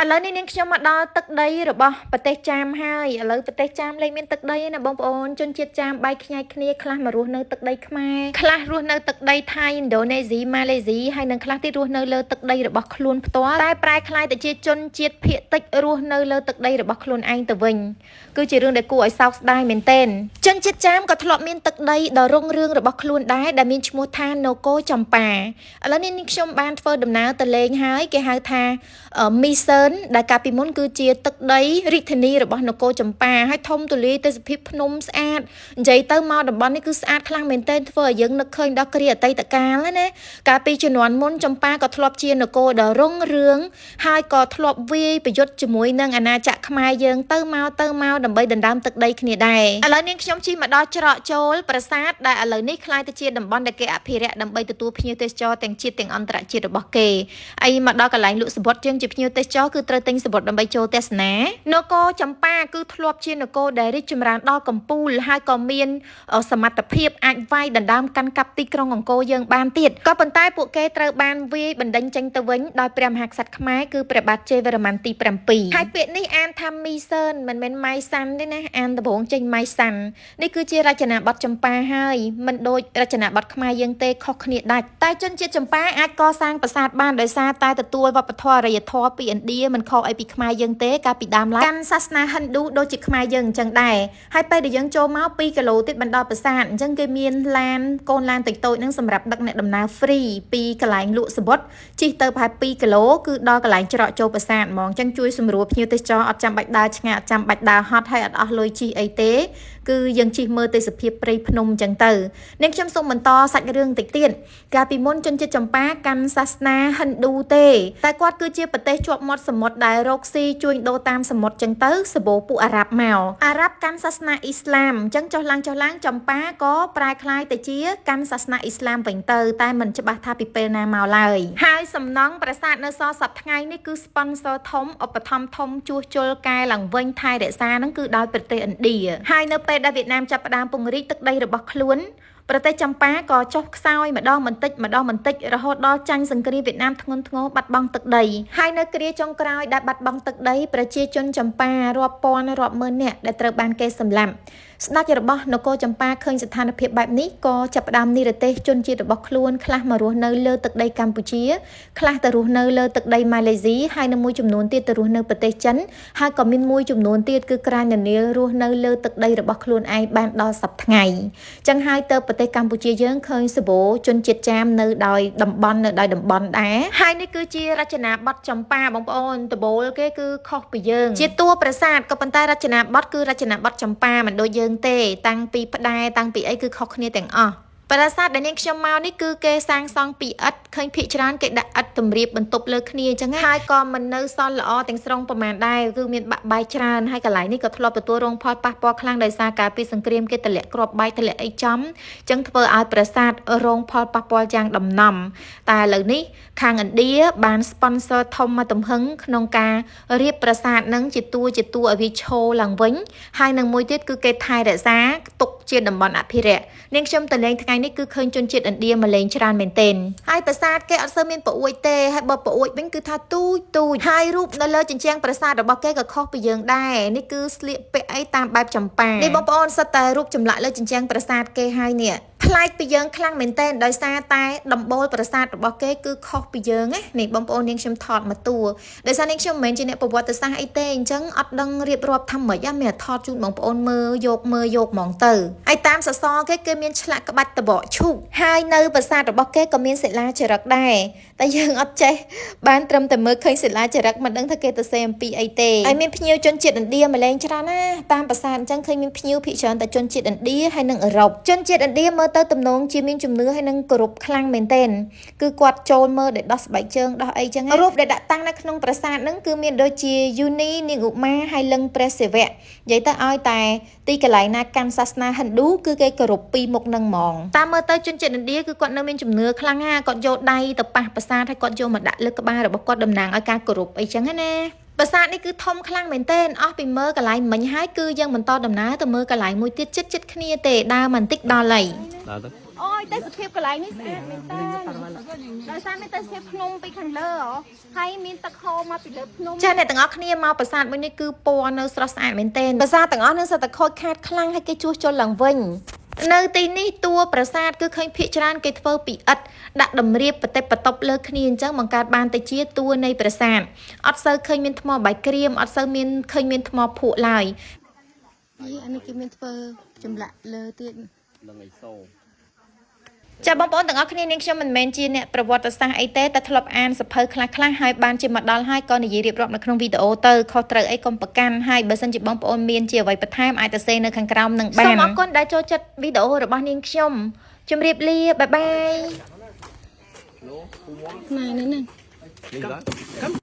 ឥឡូវនេះនាងខ្ញុំមកដល់ទឹកដីរបស់ប្រទេសចាមហើយឥឡូវប្រទេសចាមលែងមានទឹកដីណាបងប្អូនជនជាតិចាមបែកខ្ញែកគ្នាខ្លះមករស់នៅទឹកដីខ្មែរខ្លះរស់នៅទឹកដីថៃឥណ្ឌូនេស៊ីម៉ាឡេស៊ីហើយនិងខ្លះទៀតរស់នៅលើទឹកដីរបស់ខ្លួនផ្ទាល់តែប្រែក្លាយទៅជាជនជាតិភាគតិចរស់នៅលើទឹកដីរបស់ខ្លួនឯងទៅវិញគឺជារឿងដែលគួរឲ្យសោកស្ដាយមែនទែនជនជាតិចាមក៏ធ្លាប់មានទឹកដីដ៏រុងរឿងរបស់ខ្លួនដែរដែលមានឈ្មោះថានគរចម្ប៉ាឥឡូវនេះនាងខ្ញុំបានធ្វើដំណើរទៅលេងហើយគេហៅថាមីសឺនដែលកាលពីមុនគឺជាទឹកដីរាជធានីរបស់នគរចម្ប៉ាហើយធំទូលាយទេសភាពភ្នំស្អាតនិយាយទៅមកតំបន់នេះគឺស្អាតខ្លាំងមែនទែនធ្វើឲ្យយើងនឹកឃើញដល់គ្រាអតីតកាលណាកាលពីជំនាន់មុនចម្ប៉ាក៏ធ្លាប់ជានគរដ៏រុងរឿងហើយក៏ធ្លាប់វាយប្រយុទ្ធជាមួយនឹងអាណាចក្រខ្មែរយើងទៅមកដើម្បីដណ្ដើមទឹកដីគ្នាដែរឥឡូវនាងខ្ញុំជិះមកដល់ច្រកចូលប្រាសាទដែលឥឡូវនេះក្លាយទៅជាតំបន់ដែលគេអភិរក្សដើម្បីទទួលភ្ញៀវទេសចរទាំងជាតិទាំងអន្តរជាតិរបស់គេអីមកដល់កន្លែងលក់សំបុត្រយើងជាភ្ញៀវទេសចរគឺត្រូវទិញសំបុត្រដើម្បីចូលទស្សនានគរចម្ប៉ាគឺធ្លាប់ជានគរដែលរីកចម្រើនដល់កំពូលហើយក៏មានសមត្ថភាពអាចវាយដណ្ដើមកាន់កាប់ទីក្រុងអង្គរយើងបានទៀតក៏ប៉ុន្តែពួកគេត្រូវបានវាយបណ្ដេញចេញទៅវិញដោយព្រះមហាក្សត្រខ្មែរគឺព្រះបាទជ័យវរ្ម័នទី7ហើយពាក្យនេះអានថាមីសឺនមិនមែនម៉ៃសាន់ទេណាអានដំបងចេញម៉ៃសាន់នេះគឺជារចនាបថចម្ប៉ាហើយមិនដូចរចនាបថខ្មែរយើងទេខុសគ្នាដាច់តែជនជាតិចម្ប៉ាអាចកសាងប្រាសាទបានដោយសារតែទទួលវប្បធម៌អរិយធម៌ពីឥណ្ឌាមិនខុសអីពីខ្មែរយើងទេកាលពីដើមឡើយកាន់សាសនាហិណ្ឌូដូចជាខ្មែរយើងអញ្ចឹងដែរហើយពេលដែលយើងចូលមក2គីឡូទៀតបណ្ដល់ប្រាសាទអញ្ចឹងគេមានឡានកូនឡានតូចៗហ្នឹងសម្រាប់ដឹកអ្នកដំណើរ free ពីកន្លែងលក់សំបុត្រជិះទៅប្រហែល2គីឡូគឺដល់កន្លែងច្រកចូលប្រាសាទហ្មងអញ្ចឹងជួយសម្រួលភ្ញៀវទេសចរអត់ចាំបាច់ដើរឆ្ងាយអត់ចាំបាច់ដើរហត់ហើយអត់អស់លុយជិះអីទេគឺយើងជិះមើលទេសភាពព្រៃភ្នំអញ្ចឹងទៅនាងខ្ញុំសូមបន្តសាច់រឿងតិចទៀតកាលពីមុនជនជាតិចម្ប៉ាកាន់សាសនាហិណ្ឌូទេតែគាត់គឺជាប្រទេសជាប់មាត់សមុទ្រដែលរកស៊ីជួញដូរតាមសមុទ្រអញ្ចឹងទៅសបោពួកអារ៉ាប់មកអារ៉ាប់កាន់សាសនាអ៊ីស្លាមអញ្ចឹងចុះឡើងចម្ប៉ាក៏ប្រែក្លាយទៅជាកាន់សាសនាអ៊ីស្លាមវិញទៅតែមិនច្បាស់ថាពីពេលណាមកឡើយហើយសំណង់ប្រាសាទនៅសល់សប្តាហ៍ថ្ងៃនេះគឺ sponsor ធំឧបត្ថម្ភធំជួសជុលកែឡើងវិញថែរក្សាហ្នឹងគឺដោយប្រទេសឥណ្ឌាហើយនៅពេលដែលវៀតណាមចាប់ផ្ដើមពង្រីកទឹកដីរបស់ខ្លួនប្រទេសចម្ប៉ាក៏ចុះខ្សោយម្ដងបន្តិចរហូតដល់ចាញ់សង្គ្រាមវៀតណាមធ្ងន់ធ្ងរបាត់បង់ទឹកដីហើយនៅគ្រាចុងក្រោយដែលបាត់បង់ទឹកដីប្រជាជនចម្ប៉ារាប់ពាន់រាប់ម៉ឺននាក់ដែលត្រូវបានគេសម្លាប់ស្ដេចរបស់នគរចម្ប៉ាឃើញស្ថានភាពបែបនេះក៏ចាប់ផ្ដើមនិរទេសជនជាតិរបស់ខ្លួនខ្លះមករស់នៅលើទឹកដីកម្ពុជាខ្លះទៅរស់នៅលើទឹកដីម៉ាឡេស៊ីហើយនៅមួយចំនួនទៀតទៅរស់នៅប្រទេសចិនហើយក៏មានមួយចំនួនទៀតគឺក្រាញនានារស់នៅលើទឹកដីរបស់ខ្លួនឯងបានដល់សប្តាហ៍ថ្ងៃចឹងហើយទៅប្រទេសកម្ពុជាយើងឃើញសបោជនជាតិចាមនៅដោយតំបន់ដែរហើយនេះគឺជារចនាបថចម្ប៉ាបងប្អូនដបូលគេគឺខុសពីយើងជាតួប្រាសាទក៏ប៉ុន្តែរចនាបថគឺរចនាបថចម្ប៉ាមិនដូចយើងទេតាំងពីផ្ដែតាំងពីអីគឺខុសគ្នាទាំងអស់ប្រាសាទដែលនាងខ្ញុំមកនេះគឺគេសាងសង់ពីឥដ្ឋឃើញភាគច្រើនគេដាក់ឥដ្ឋទម្រាបបន្ទប់លើគ្នាអញ្ចឹងហើយក៏មិននៅសល់ល្អទាំងស្រុងប្រមាណដែរគឺមានបាក់បែកច្រើនហើយកន្លែងនេះក៏ធ្លាប់ទទួលរងផលប៉ះពាល់ខ្លាំងដោយសារការពីសង្គ្រាមគេទម្លាក់គ្រាប់បែកទម្លាក់អីចំអញ្ចឹងធ្វើឲ្យប្រាសាទរងផលប៉ះពាល់យ៉ាងដំណំតែឥឡូវនេះខាងឥណ្ឌាបាន sponsor ធំមកទំហឹងក្នុងការរៀបប្រាសាទនឹងជាតួឲ្យវាឈរឡើងវិញហើយនឹងមួយទៀតគឺគេថែរក្សាទុកជាតំបន់អភិរក្សនាងខ្ញុំទៅលេងថ្ងៃនេះគឺឃើញជនជាតិឥណ្ឌាមកលេងច្រើនមែនទែនហើយប្រាសាទគេអត់សូវមានប្អួយទេហើយបើប្អួយវិញគឺថាទូចហើយរូបនៅលើជញ្ជាំងប្រាសាទរបស់គេក៏ខុសពីយើងដែរនេះគឺស្លៀកពាក់អីតាមបែបចម្ប៉ានេះបងប្អូនសិតតែរូបចម្លាក់លើជញ្ជាំងប្រាសាទគេហើយនេះប្លែកពីយើងខ្លាំងមែនទែនដោយសារតែដំបូលប្រាសាទរបស់គេគឺខុសពីយើងណានេះបងប្អូននាងខ្ញុំថតមកតួដោយសារនាងខ្ញុំមិនមែនជាអ្នកប្រវត្តិសាស្ត្រអីទេអញ្ចឹងអត់ដឹងរៀបរាប់ថាម៉េចមានថតជូនបងប្អូនមើលយកហ្មងទៅហើយតាមសសរគេមានឆ្លាក់ក្បាច់តបកឈូកហើយនៅប្រាសាទរបស់គេក៏មានសិលាចារឹកដែរតែយើងអត់ចេះបានត្រឹមតែមើលឃើញសិលាចារឹកមិនដឹងថាគេទៅសេអំពីអីទេហើយមានភ្ញៀវជនជាតិឥណ្ឌាមកលេងច្រើនណាតាមប្រាសាទអញ្ចឹងឃើញមានភ្ញៀវភាគច្រើនតែជនជាតិឥណ្ឌាហើយនិងអឺរ៉ុបជនជាតិឥណ្ឌាមើលទៅទំនងជាមានជំនឿហើយនឹងគោរពខ្លាំងមែនទែនគឺគាត់ចូលមើលđểដោះស្បែកជើងដោះអីចឹងរូបដែលដាក់តាំងនៅក្នុងប្រាសាទហ្នឹងគឺមានដូចជាយូនីនាងឧមាហើយលឹងព្រះសិវៈនិយាយទៅឲ្យតែទីកន្លែងណាកាន់សាសនាហិណ្ឌូគឺគេគោរពពីមុខនឹងហ្មងតាមមើលទៅជនជាតិឥណ្ឌាគឺគាត់នៅមានជំនឿខ្លាំងណាគាត់យកដៃទៅប៉ះប្រាសាទហើយគាត់យកមកដាក់លើក្បាលរបស់គាត់តំណាងឲ្យការគោរពអីចឹងណាប្រាសាទនេះគឺធំខ្លាំងមែនទែនអស់ពីមើលកន្លែងមិញហើយគឺយើងបន្តដំណើរទៅមើលកន្លែងមួយទៀតជិតគ្នាទេដើរបន្តិចដល់ហើយ ôi tới sự cái lại nít ăn mình tên rồi sao mới tới sự nung bị khăn lơ hả hay miên tắc khô mà bị lơ nung cha này tầng óc kia mauประสาท bên đây cứ po nơi sọt sải មែនtênประสาท tầng óc នឹងសតខូចខាតខ្លាំងឲ្យគេជួសជុលឡើងវិញនៅទីនេះតួប្រាសាទគឺឃើញភាគច្រើនគេធ្វើពីឥដ្ឋដាក់តម្រៀបបតិបតប់លើគ្នាអញ្ចឹងបង្កើតបានទៅជាតួនៃប្រាសាទអត់សូវឃើញមានថ្មបាយក្រៀមអត់សូវមានឃើញមានថ្មភក់ឡើយអានេះគេមានធ្វើចម្លាក់លើទៀតនឹងឯសូចាបងប្អូនទាំងអស់គ្នានាងខ្ញុំមិនមែនជាអ្នកប្រវត្តិសាស្ត្រអីទេតែធ្លាប់អានសភៅខ្លះៗហើយបានជាមកដល់ហើយក៏និយាយរៀបរាប់នៅក្នុងវីដេអូទៅខុសត្រូវអីកុំប្រកាន់ហើយបើសិនជាបងប្អូនមានជាអ្វីបន្ថែមអាចទៅសេនៅខាងក្រោមនឹងបានសូមអរគុណដែលចូលចិត្តវីដេអូរបស់នាងខ្ញុំជម្រាបលាបាយបាយណែនេះ